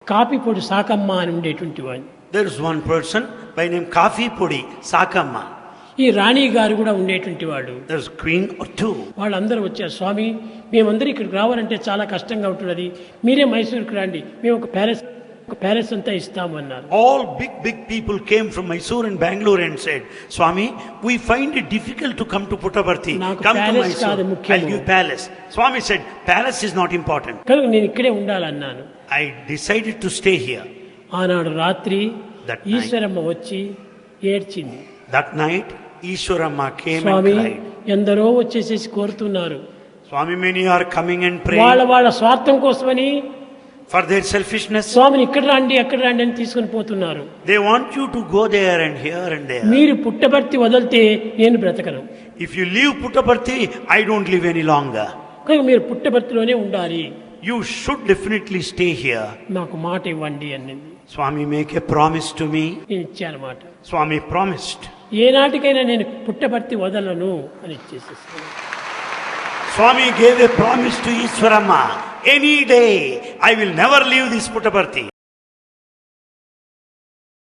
కాఫీపొడి సాకమ్మ అని ఉండేటువంటి వాడు. There is one person by name Kafipudi Sakamma. ఈ రాణి గారు కూడా ఉండేటువంటి వాడు. There is queen or two. వాళ్ళందరూ వచ్చారు, స్వామి మేమందరూ ఇక్కడికి రావాలంటే చాలా కష్టంగా ఉంటున్నది, మీరే మైసూరుకి రండి, మేము ఒక ప్యాలెస్ అంతా ఇస్తాము అన్నారు. All big people came from Mysore and Bangalore and said, Swami, we find it difficult to come to Puttaparthi. Come to Mysore, I'll give palace. Swami said, palace is not important. కనుక నేను ఇక్కడే ఉండాలన్నాను. I decided to stay here. ఆనాడు రాత్రి That Eshwaramma వచ్చి ఏడ్చింది. That night, Ishwaramma came Swamy and cried. ఎందరో వచ్చేసేసి కోరుతున్నారు, Swami, many are coming and praying వాళ్ళ స్వార్థం కోసమని for their selfishness. స్వామిని ఇక్కడ రండి అక్కడ రండి అని తీసుకుని పోతున్నారు. They want you to go there and here and there. మీరు పుట్టబర్తి వదిలితే నేను బ్రతకను. If you leave Puttaparthi, I don't live any longer. కనుక మీరు పుట్టబర్తిలోనే ఉండాలి, You should definitely stay here. నాకు మాట ఇవ్వండి అన్నది. Swami, make a promise to me. నేను ఇచ్చాను మాట. Swami promised. ఏనాటికైనా నేను పుట్టబర్తి వదలను అని ఇచ్చేసేసాను. Swami gave a promise to Ishwaramma. Any day, I will never leave this Puttaparthi.